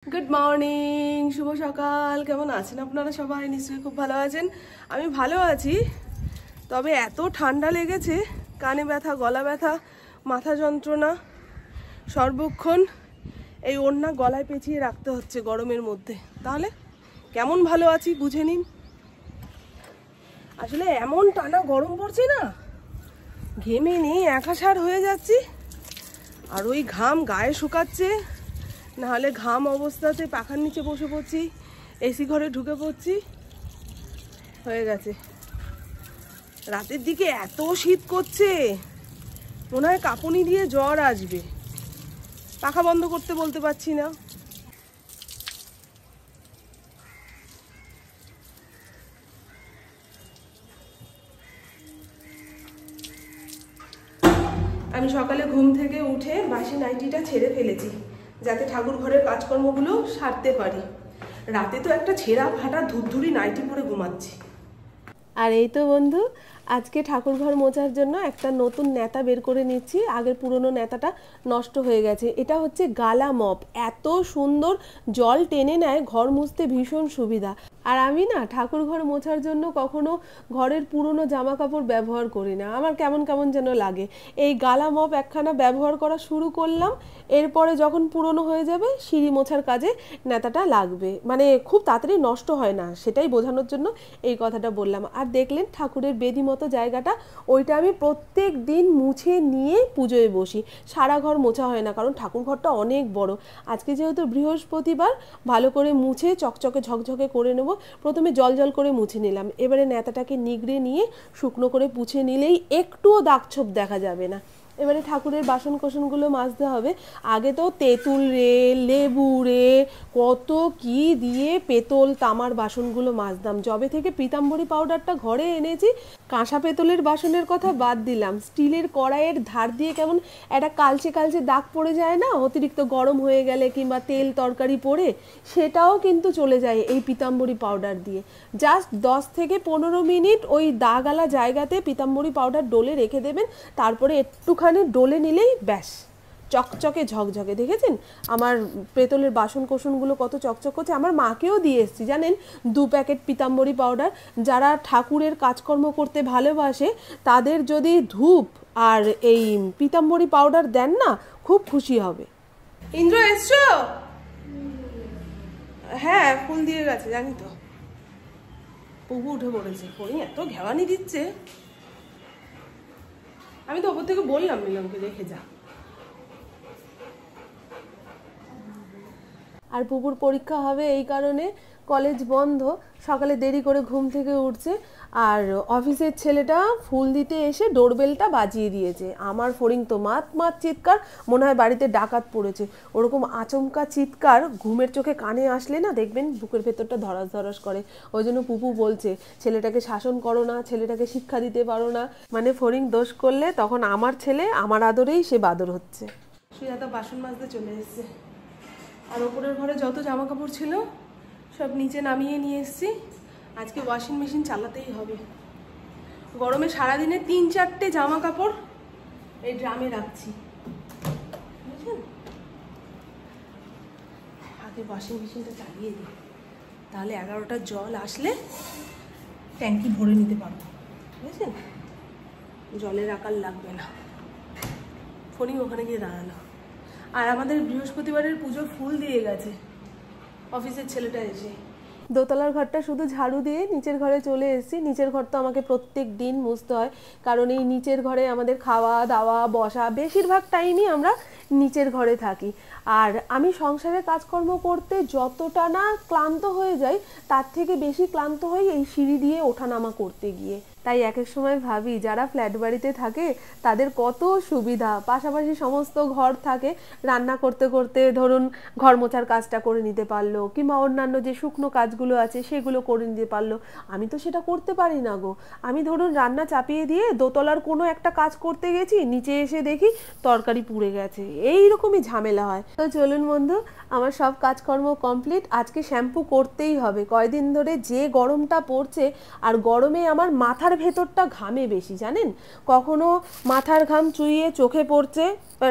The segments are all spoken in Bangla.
गुड मर्निंग शुभ सकाल केमन आছেন আপনারা সবাই নিশ্চয়ই খুব ভালো আছেন আমি ভালো আছি তবে এত ঠান্ডা লেগেছে কানে ব্যথা গলা ব্যথা মাথা যন্ত্রণা সর্বক্ষণ এই ওড়না গলায় পেঁচিয়ে রাখতে হচ্ছে গরমের মধ্যে তাহলে কেমন ভালো আছি বুঝে নিন আসলে এমন টানা গরম পড়ছে না ঘেমে নিয়ে একাসার হয়ে যাচ্ছি আর ওই ঘাম গায়ে শুকাচ্ছে নাহলে ঘাম অবস্থাতে পাখার নিচে বসে পড়ছি এসি ঘরে ঢুকে পড়ছি হয়ে গেছে রাতের দিকে এত শীত করছে মনে হয় কাঁপুনি দিয়ে জ্বর আসবে পাখা বন্ধ করতে বলতে পারছি না আমি সকালে ঘুম থেকে উঠে বাসি নাইটিটা ছেড়ে ফেলেছি যাতে ঠাকুর ঘরের কাজকর্মগুলো সারতে পারি রাতে তো একটা ছেঁড়া ফাটা ধুপধুরি নাইটি পরে ঘুমাচ্ছি আর এই তো বন্ধু আজকে ঠাকুর ঘর মোছার জন্য একটা নতুন নেতা বের করে নিচ্ছি আগের পুরনো নেতাটা নষ্ট হয়ে গেছে এটা হচ্ছে গালা মপ এত সুন্দর জল টেনে নেয় ঘর মুছতে ভীষণ সুবিধা আর আমি না ঠাকুর ঘর মোছার জন্য কখনো ঘরের পুরনো জামা কাপড় ব্যবহার করি না আমার কেমন কেমন যেন লাগে এই গালা মপ একখানা ব্যবহার করা শুরু করলাম এরপরে যখন পুরনো হয়ে যাবে সিঁড়ি মোছার কাজে নেতাটা লাগবে মানে খুব তাড়াতাড়ি নষ্ট হয় না সেটাই বোঝানোর জন্য এই কথাটা বললাম আর দেখলেন ঠাকুরের বেদি মতো জায়গাটা ওইটা আমি প্রত্যেক দিন মুছে নিয়ে পুজোয় বসি সারা ঘর মোছা হয় না কারণ ঠাকুর ঘরটা অনেক বড় আজকে যেহেতু বৃহস্পতিবার ভালো করে মুছে চকচকে ঝকঝকে করে নেব প্রথমে জল জল করে মুছে নিলাম এবারে নেতাটাকে নিগড়ে নিয়ে শুকনো করে পুছে নিলেই একটুও দাগছোপ দেখা যাবে না এবারে ঠাকুরের বাসন কোসনগুলো মাজতে হবে আগে তো তেঁতুল রে লেবু রে কত কি দিয়ে পেতল তামার বাসনগুলো মাজতাম যবে থেকে পীতাম্বরী পাউডারটা ঘরে এনেছি কাঁসা পেতলের বাসনের কথা বাদ দিলাম স্টিলের কড়াইয়ের ধার দিয়ে কেমন একটা কালচে কালচে দাগ পড়ে যায় না অতিরিক্ত গরম হয়ে গেলে কিংবা তেল তরকারি পড়ে সেটাও কিন্তু চলে যায় এই পীতাম্বরী পাউডার দিয়ে জাস্ট 10 থেকে 15 মিনিট ওই দাগালা জায়গাতে পীতাম্বরী পাউডার ডলে রেখে দেবেন তারপরে একটুখানি ডলে নিলেই ব্যাস চকচকে ঝকঝকে দেখেছেন আমার পেতলের বাসন কোসনগুলো কত চকচক করছে আমার মাকেও দিয়ে এসেছি জানেন 2 প্যাকেট পীতাম্বরী পাউডার যারা ঠাকুরের কাজকর্ম করতে ভালোবাসে তাদের যদি ধূপ আর এই পীতাম্বরী পাউডার দেন না খুব খুশি হবে ইন্দ্র এসছো হ্যাঁ ফুল দিয়ে গেছে জানি তো পুবু উঠে পড়েছে ফোনে এত ঘেওয়ানি দিচ্ছে আমি তো ওপর থেকে বললাম মিলনকে দেখে যা আর পুপুর পরীক্ষা হবে এই কারণে কলেজ বন্ধ সকালে দেরি করে ঘুম থেকে উঠছে আর অফিসের ছেলেটা ফুল দিতে এসে ডোরবেলটা বাজিয়ে দিয়েছে আমার ফড়িং তো মাত মাত চিৎকার মনে হয় বাড়িতে ডাকাত পড়েছে ওরকম আচমকা চিৎকার ঘুমের চোখে কানে আসলে না দেখবেন বুকের ভেতরটা ধরাস ধরাস করে ওই জন্য পুপু বলছে ছেলেটাকে শাসন করো না ছেলেটাকে শিক্ষা দিতে পারো না মানে ফড়িং দোষ করলে তখন আমার ছেলে আমার আদরেই সে বাদর হচ্ছে সুজাতা বাসন মাজতে চলে এসছে আর ওপরের ঘরে যত জামা কাপড় ছিল সব নিচে নামিয়ে নিয়ে এসেছি আজকে ওয়াশিং মেশিন চালাতেই হবে গরমে সারাদিনে 3-4টে জামা কাপড় এই ড্রামে রাখছি বুঝলেন আগে ওয়াশিং মেশিনটা চালিয়ে দিই তাহলে 11টা জল আসলে ট্যাঙ্কি ভরে নিতে পারবো বুঝলেন জলের আকার লাগবে না ফোনই ওখানে গিয়ে দাঁড়ালো আর আমাদের বৃহস্পতিবারের পুজো ফুল দিয়ে গেছে অফিসের ছেলেটা এসে দোতলার ঘরটা শুধু ঝাড়ু দিয়ে নিচের ঘরে চলে এসেছি নিচের ঘর তো আমাকে প্রত্যেক দিন মুছতে হয় কারণ এই নিচের ঘরে আমাদের খাওয়া দাওয়া বসা বেশিরভাগ টাইমই আমরা নিচের ঘরে থাকি আর আমি সংসারে কাজকর্ম করতে যতটা না ক্লান্ত হয়ে যাই তার থেকে বেশি ক্লান্ত হই এই সিঁড়ি দিয়ে ওঠানামা করতে গিয়ে তাই এক এক সময় ভাবি যারা ফ্ল্যাট বাড়িতে থাকে তাদের কত সুবিধা পাশাপাশি সমস্ত ঘর থাকে রান্না করতে করতে ধরুন ঘর মোছার কাজটা করে নিতে পারলো কিংবা অন্যান্য যে শুকনো কাজগুলো আছে সেগুলো করে নিতে পারলো আমি তো সেটা করতে পারি না গো আমি ধরুন রান্না চাপিয়ে দিয়ে দোতলার কোনো একটা কাজ করতে গেছি নিচে এসে দেখি তরকারি পুড়ে গেছে এই রকমই ঝামেলা হয় তো চলুন বন্ধু আমার সব কাজকর্ম কমপ্লিট আজকে শ্যাম্পু করতেই হবে কয়দিন ধরে যে গরমটা পড়ছে আর গরমে আমার মাথা মাথার ভেতরটা ঘামে বেশি, জানেন? কখনো মাথার ঘাম চুইয়ে চোখে পড়ছে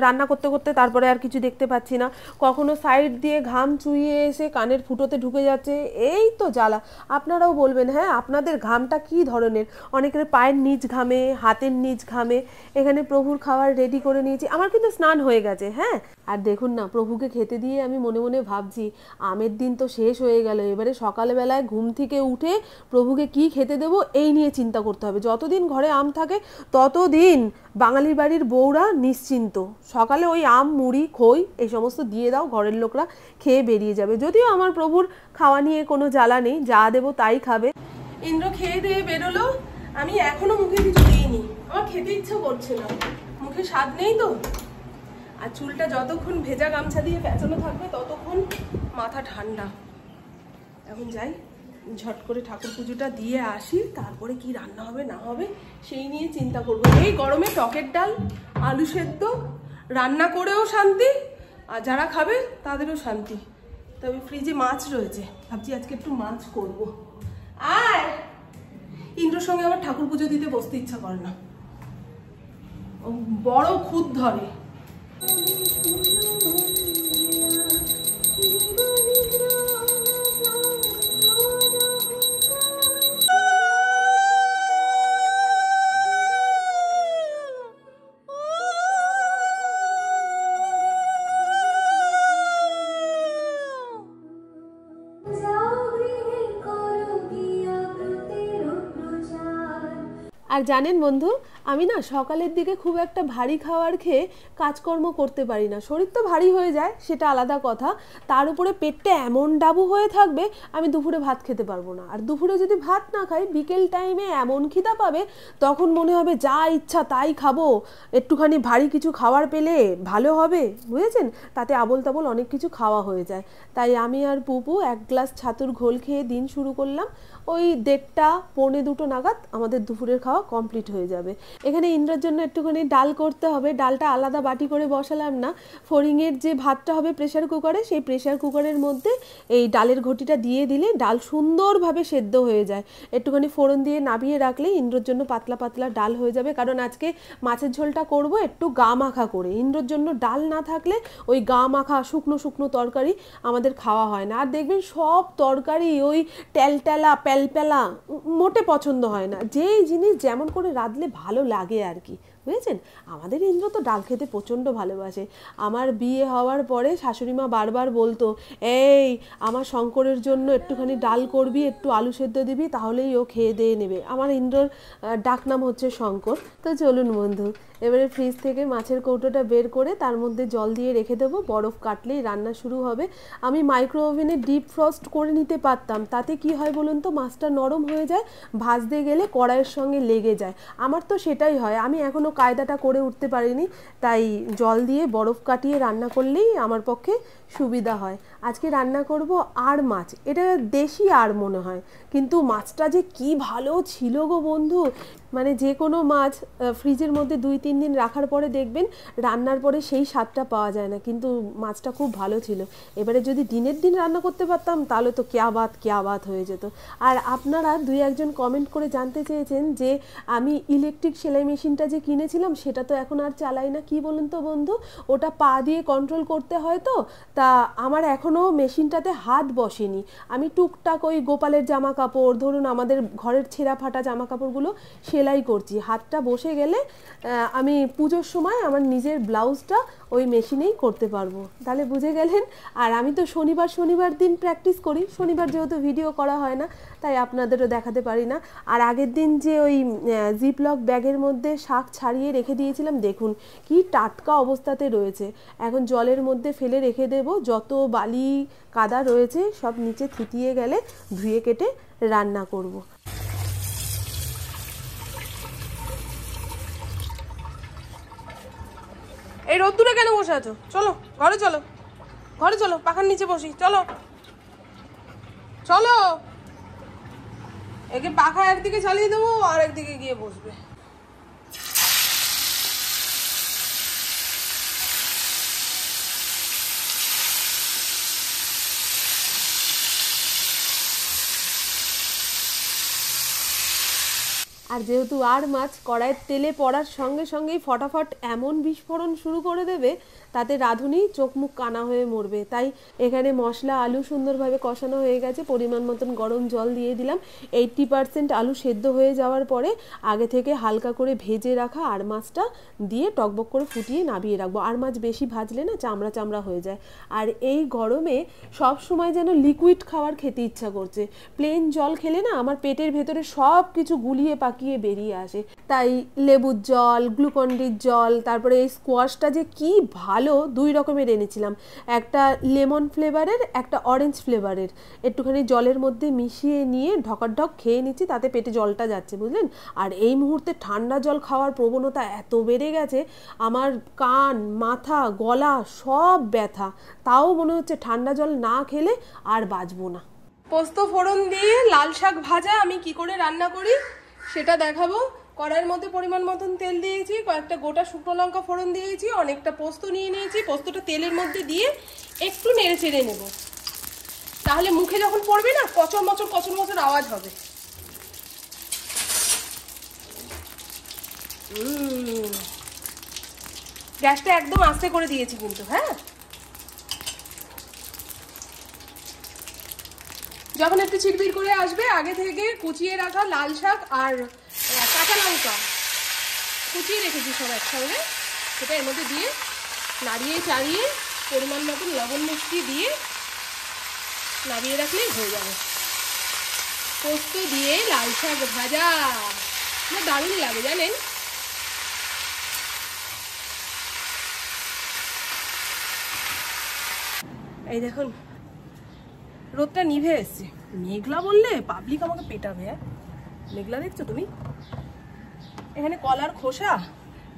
রান্না করতে করতে, তারপরে আর কিছু দেখতে পাচ্ছি না, কখনো সাইড দিয়ে ঘাম চুইয়ে এসে কানের ফুটোতে ঢুকে যাচ্ছে, এই তো জ্বালা। আপনারাও বলবেন হ্যাঁ আপনাদের ঘামটা কি ধরনের? অনেকের পায়ের নিচ ঘামে, হাতের নিচ ঘামে। এখানে প্রভুর খাবার রেডি করে নিয়েছি, আমার কিন্তু স্নান হয়ে গেছে। হ্যাঁ, আর দেখুন না, প্রভুকে খেতে দিয়ে আমি মনে মনে ভাবছি আমের দিন তো শেষ হয়ে গেল, এবারে সকালবেলায় ঘুম থেকে উঠে প্রভুকে কি খেতে দেবো এই নিয়ে চিন্তা করতে হবে। যতদিন ঘরে আম থাকে ততদিন বাঙালির বাড়ির বউরা নিশ্চিন্ত, সকালে ওই আম মুড়ি খই এই সমস্ত দিয়ে দাও, ঘরের লোকরা খেয়ে বেরিয়ে যাবে। যদিও আমার প্রভুর খাওয়া নিয়ে কোনো জ্বালা নেই, যা দেবো তাই খাবে। ইন্দ্র খেয়ে দিয়ে বেরোলো, আমি এখনো মুখে কিছু দিইনি, আমার খেতে ইচ্ছা করছে না, মুখে স্বাদ নেই তো। আর চুলটা যতক্ষণ ভেজা গামছা দিয়ে পেঁচানো থাকবে ততক্ষণ মাথা ঠান্ডা। এখন যাই, ঝট করে ঠাকুর পুজোটা দিয়ে আসি, তারপরে কি রান্না হবে না হবে সেই নিয়ে চিন্তা করবো। এই গরমে টকের ডাল আলু সেদ্ধ রান্না করেও শান্তি, আর যারা খাবে তাদেরও শান্তি। তবে ফ্রিজে মাছ রয়েছে, ভাবছি আজকে একটু মাছ করবো। আর ইন্দ্রর সঙ্গে আবার ঠাকুর পুজো দিতে বসতে ইচ্ছা করে না, বড় খুদ ধরে। আর জানেন বন্ধু, আমি না সকালের দিকে খুব একটা ভারী খাবার খেয়ে কাজকর্ম করতে পারি না। শরীর তো ভারী হয়ে যায়, সেটা আলাদা কথা, তার উপরে পেটটা এমন ডাবু হয়ে থাকবে আমি দুপুরে ভাত খেতে পারবো না। আর দুপুরে যদি ভাত না খাই বিকেল টাইমে এমন খিদা পাবে, তখন মনে হবে যা ইচ্ছা তাই খাবো, একটুখানি ভারী কিছু খাবার পেলে ভালো হবে, বুঝেছেন? তাতে আবোল তাবোল অনেক কিছু খাওয়া হয়ে যায়। তাই আমি আর পুপু 1 গ্লাস ছাতুর ঘোল খেয়ে দিন শুরু করলাম। ওই 1:30 পৌনে 2 নাগাদ আমাদের দুপুরের খাওয়া কমপ্লিট হয়ে যাবে। এখানে ইন্দ্রের জন্য একটুখানি ডাল করতে হবে, ডালটা আলাদা বাটি করে বসালাম না, ফড়িংয়ের যে ভাতটা হবে প্রেশার কুকারে, সেই প্রেশার কুকারের মধ্যে এই ডালের ঘটিটা দিয়ে দিলে ডাল সুন্দরভাবে সেদ্ধ হয়ে যায়। একটুখানি ফোড়ন দিয়ে নামিয়ে রাখলে ইন্দ্রর জন্য পাতলা পাতলা ডাল হয়ে যাবে। কারণ আজকে মাছের ঝোলটা করব একটু গা মাখা করে, ইন্দ্রর জন্য ডাল না থাকলে ওই গা মাখা শুকনো শুকনো তরকারি আমাদের খাওয়া হয় না। আর দেখবেন সব তরকারি ওই টেলটেলা প্যালপ্যালা মোটে পছন্দ হয় না, যেই জিনিস যেমন করে রাঁধলে ভালো লাগে আর কি, বুঝেছেন? আমাদের ইন্দ্র তো ডাল খেতে প্রচণ্ড ভালোবাসে। আমার বিয়ে হওয়ার পরে শাশুড়িমা বারবার বলতো, এই আমার শঙ্করের জন্য একটুখানি ডাল করবি, একটু আলু সেদ্ধ দিবি, তাহলেই ও খেয়ে দিয়ে নেবে। আমার ইন্দ্রর ডাকনাম হচ্ছে শঙ্কর। তো চলুন বন্ধু, এবারে ফ্রিজ থেকে মাছের কৌটোটা বের করে তার মধ্যে জল দিয়ে রেখে দেবো, বরফ কাটলেই রান্না শুরু হবে। আমি মাইক্রো ওভেনে ডিপ ফ্রস্ট করে নিতে পারতাম, তাতে কি হয় বলুন তো, মাছটা নরম হয়ে যায়, ভাজতে গেলে কড়াইয়ের সঙ্গে লেগে যায়। আমার তো সেটাই হয়, আমি এখনও কায়দাটা করে উঠতে পারিনি। তাই জল দিয়ে বরফ কাটিয়ে রান্না করলেই আমার পক্ষে সুবিধা হয়। আজকে রান্না করব আর মাছ, এটা দেশি আর মনে হয়, কিন্তু মাছটা যে কি ভালো ছিল গো বন্ধু। মানে যে কোনো মাছ ফ্রিজের মধ্যে 2-3 দিন রাখার পরে দেখবেন রান্নার পরে সেই স্বাদটা পাওয়া যায় না, কিন্তু মাছটা খুব ভালো ছিল। এবারে যদি দিনের দিন রান্না করতে পারতাম তাহলে তো ক্যা বাত হয়ে যেত। আর আপনারা 2-1জন কমেন্ট করে জানতে চেয়েছেন যে আমি ইলেকট্রিক সেলাই মেশিনটা যে কিনেছিলাম সেটা তো এখন আর চালাই না। কি বলুন তো বন্ধু, ওটা পা দিয়ে কন্ট্রোল করতে হয় তো, তা আমার এখনও মেশিনটাতে হাত বসেনি। আমি টুকটাক ওই গোপালের জামা কাপড়, ধরুন আমাদের ঘরের ছেঁড়া ফাটা জামা কাপড়গুলো সেলাই করছি। হাতটা বসে গেলে আমি পুজোর সময় আমার নিজের ব্লাউজটা ওই মেশিনেই করতে পারবো, তাহলে বুঝে গেলেন। আর আমি তো শনিবার দিন প্র্যাকটিস করি, শনিবার যেহেতু ভিডিও করা হয় না তাই আপনাদেরও দেখাতে পারি না। আর আগের দিন যে ওই জিপলক ব্যাগের মধ্যে শাক ছাড়িয়ে রেখে দিয়েছিলাম, দেখুন কি টাটকা অবস্থাতে রয়েছে। এখন জলের মধ্যে ফেলে রেখে দেব, যত বালি কাদা রয়েছে সব নিচে থিতিয়ে গেলে ধুয়ে কেটে রান্না করব। এই রোদ্দুরে কেন বসে আছো? চলো ঘরে, চলো ঘরে, চলো পাখার নিচে বসি, চলো চলো। একে পাখা একদিকে চালিয়ে দেবো আর একদিকে গিয়ে বসবে। আর যেহেতু আর মাছ কড়াইয়ের তেলে পড়ার সঙ্গে সঙ্গেই ফটাফট এমন বিস্ফোরণ শুরু করে দেবে, তাতে রাঁধুনি চোখ মুখ কানা হয়ে মরবে। তাই এখানে মশলা আলু সুন্দরভাবে কষানো হয়ে গেছে, পরিমাণ মতন গরম জল দিয়ে দিলাম। 80% আলু সেদ্ধ হয়ে যাওয়ার পরে আগে থেকে হালকা করে ভেজে রাখা আর মাছটা দিয়ে টকবক করে ফুটিয়ে নামিয়ে রাখবো। আর মাছ বেশি ভাজলে না চামড়া চামড়া হয়ে যায়। আর এই গরমে সব সময় যেন লিকুইড খাবার খেতে ইচ্ছা করছে। প্লেন জল খেলে না আমার পেটের ভেতরে সব কিছু গুলিয়ে পাকিয়ে বেরিয়ে আসে। তাই লেবুর জল, গ্লুকন্ডির জল, তারপরে এই স্কোয়াশটা যে কি ভালো, 2 রকমের এনেছিলাম, একটা লেমন ফ্লেভারের, একটা অরেঞ্জ ফ্লেভারের। একটুখানি জলের মধ্যে মিশিয়ে নিয়ে ঢক খেয়ে নিচ্ছি, তাতে পেটে জলটা যাচ্ছে, বুঝলেন। আর এই মুহূর্তে ঠান্ডা জল খাওয়ার প্রবণতা এত বেড়ে গেছে, আমার কান, মাথা, গলা সব ব্যথা। তাও মনে হচ্ছে ঠান্ডা জল না খেলে আর বাঁচবো না। পোস্ত ফোড়ন দিয়ে লাল শাক ভাজা আমি কি করে রান্না করি সেটা দেখাবো। কড়াইয়ের মধ্যে পরিমাণ মতন তেল দিয়েছি, কয়েকটা গোটা শুকনো লঙ্কা ফোড়ন দিয়েছি, অনেকটা পোস্ত নিয়ে নিয়েছি। পোস্তটা তেলের মধ্যে দিয়ে একটু নেড়ে চেড়ে নেব, তাহলে মুখে যখন পড়বে না কচর মচর আওয়াজ হবে। গ্যাসটা একদম আস্তে করে দিয়েছি কিন্তু, হ্যাঁ। যখন একটু চিরবির করে আসবে, আগে থেকে কুচিয়ে রাখা লাল শাক আর কাঁচা লঙ্কা কুচিয়ে রেখেছি সব একসঙ্গে, সেটা এর মধ্যে দিয়ে নাড়িয়ে চাড়িয়ে পরিমাণ মতন লবণ মিষ্টি দিয়ে নাড়িয়ে রাখলেই হয়ে যাবে। পোস্ত দিয়ে লাল শাক ভাজা না দারুণ লাগে জানেন। এই দেখুন রোদটা নিভে এসছে। মেঘলা বললে পাবলিক আমাকে পেটাবে। হ্যাঁ, মেঘলা দেখছো তুমি? এখানে কলার খোসা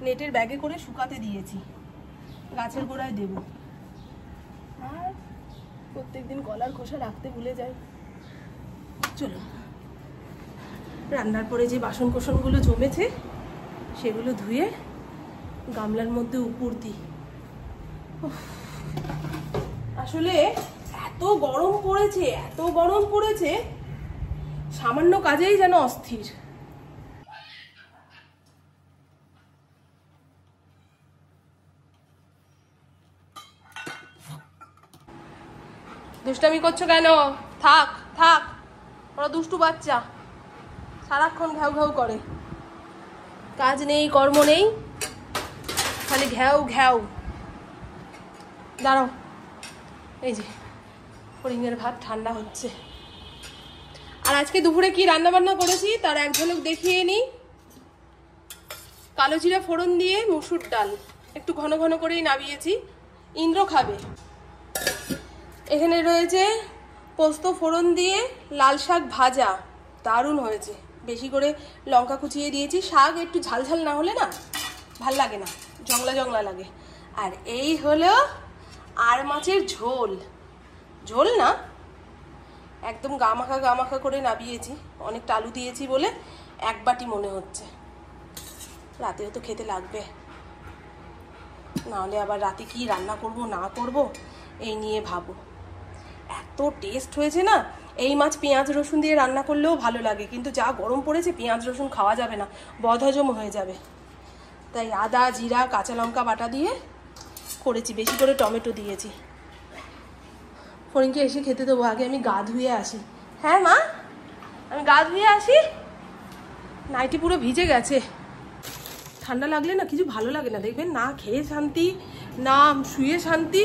নেটের ব্যাগে করে শুকাতে দিয়েছি, গাছের গোড়ায় দেব। আর প্রত্যেকদিন কলার খোসা রাখতে ভুলে যাই। চলো, রান্নার পরে যে বাসন কোসনগুলো জমেছে সেগুলো ধুয়ে গামলার মধ্যে উপর দিই। আসলে এত গরম পড়েছে, সামান্য কাজেই যেন অস্থির। দুষ্টামি করছো কেন? থাক থাক, ওরা দুষ্টু বাচ্চা, সারাক্ষণ ঘ্যাউ ঘ্যাউ করে, কাজ নেই কর্ম নেই, খালি ঘ্যাউ ঘ্যাউ। দাঁড়াও, এই যে ফড়িংয়ের ভাত ঠান্ডা হচ্ছে। আর আজকে দুপুরে কি রান্না বান্না করেছি তার এক ঝলক দেখিয়ে নিই। কালো জিরা ফোড়ন দিয়ে মুসুর ডাল একটু ঘন ঘন করেই নামিয়েছি, ইন্দ্র খাবে। এখানে রয়েছে পোস্ত ফোড়ন দিয়ে লাল শাক ভাজা, দারুণ হয়েছে। বেশি করে লঙ্কা কুচিয়ে দিয়েছি। শাক একটু ঝাল ঝাল না হলে না ভাল লাগে না, জংলা জংলা লাগে। আর এই হলো আর মাছের ঝোল, ঝোল না একদম গামাখা করে নামিয়েছি। অনেকটা আলু দিয়েছি বলে 1 বাটি মনে হচ্ছে। রাতেও তো খেতে লাগবে, নাহলে আবার রাতে কি রান্না করব না করব এই নিয়ে ভাবো। এত টেস্ট হয়েছে না। এই মাছ পেঁয়াজ রসুন দিয়ে রান্না করলেও ভালো লাগে, কিন্তু যা গরম পড়েছে পেঁয়াজ রসুন খাওয়া যাবে না, বদহজম হয়ে যাবে। তাই আদা জিরা কাঁচা লঙ্কা বাটা দিয়ে করেছি, বেশি করে টমেটো দিয়েছি। ফড়িংকে এসে খেতে দেবো, আগে আমি গা ধুয়ে আসি। হ্যাঁ মা, আমি গা ধুয়ে আসি। নাইটি পুরো ভিজে গেছে। ঠান্ডা লাগলে না কিছু ভালো লাগে না, দেখবেন, না খেয়ে শান্তি না শুয়ে শান্তি,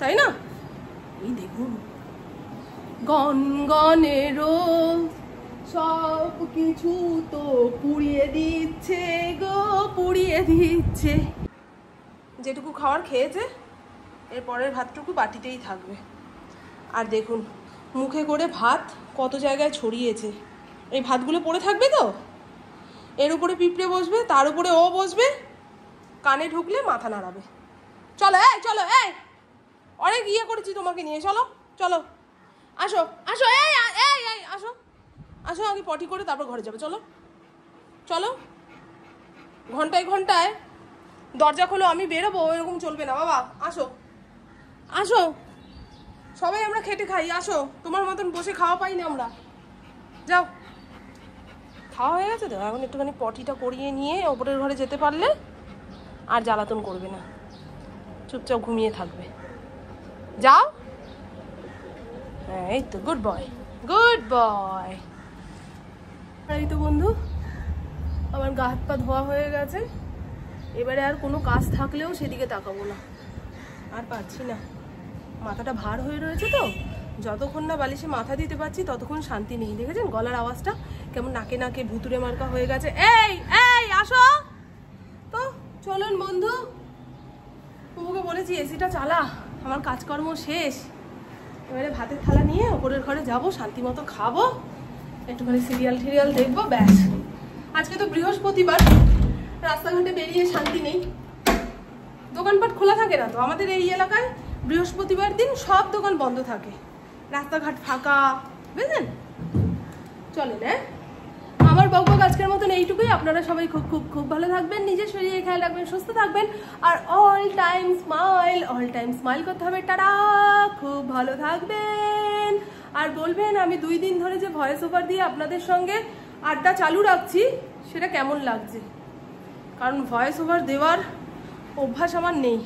তাই না? এই দেখুন গনগনে রোদ সব কিছু তো পুড়িয়ে দিচ্ছে গো, পুড়িয়ে দিচ্ছে। যেটুকু খাওয়ার খেয়েছে এর পরের ভাতটুকু বাটিতেই থাকবে। আর দেখুন মুখে করে ভাত কত জায়গায় ছড়িয়েছে। এই ভাতগুলো পড়ে থাকবে তো, এর উপরে পিঁপড়ে বসবে, তার উপরে ও বসবে, কানে ঢুকলে মাথা নাড়াবে। চলো চলো, অনেক ইয়ে করেছি তোমাকে নিয়ে, চলো চলো, আসো আসো, আসো আসো, আগে পটি করে তারপর ঘরে যাবে। চলো চলো, ঘন্টায় দরজা খোলো আমি বেরোবো, এরকম চলবে না বাবা। আসো আসো, সবাই আমরা খেটে খাই, আসো, তোমার মতন বসে খাওয়া পাই না আমরা। যাও। খাওয়া হয়ে গেছে তো, এখন একটুখানি পটিটা করিয়ে নিয়ে ওপরের ঘরে যেতে পারলে আর জ্বালাতন করবে না, চুপচাপ ঘুমিয়ে থাকবে। যাও। হ্যাঁ এই তো, গুড বয়, গুড বয়। এই তো বন্ধু, আমার গা হাত পা ধোয়া হয়ে গেছে। এবারে আর কোনো কাজ থাকলেও সেদিকে তাকাবো না, আর পারছি না। মাথাটা ভার হয়ে রয়েছে তো, যতক্ষণ না বালিশে মাথা দিতে পারছি ততক্ষণ শান্তি নেই। দেখেছেন গলার আওয়াজটা কেমন নাকে নাকে ভুতুরে মার্কা হয়ে গেছে। এই এই আসো তো, চলুন বন্ধু। বাবুকে বলেছি এসিটা চালা, আমার কাজকর্ম শেষ। এবারে ভাতের থালা নিয়ে ওপরের ঘরে যাবো, শান্তি মতো খাবো, একটুখানি সিরিয়াল টিরিয়াল দেখবো, ব্যাস। আজকে তো বৃহস্পতিবার, রাস্তাঘাটে বেরিয়ে শান্তি নেই, দোকানপাট খোলা থাকে না তো আমাদের এই এলাকায়। বৃহস্পতিবার দিন সব দোকান বন্ধ থাকে, রাস্তাঘাট ফাঁকা, বুঝলেন? চলেন, হ্যাঁ আমার বকবক আজকের মতন এইটুকুই। আপনারা সবাই খুব খুব খুব ভালো থাকবেন, নিজের শরীরে খেয়াল রাখবেন, সুস্থ থাকবেন, আর অল টাইম স্মাইল করতে হবে। টাটা, খুব ভালো থাকবেন। আর বলবেন আমি 2 দিন ধরে যে ভয়েস ওভার দিয়ে আপনাদের সঙ্গে আড্ডা চালু রাখছি সেটা কেমন লাগছে, কারণ ভয়েস ওভার দেওয়ার অভ্যাস আমার নেই।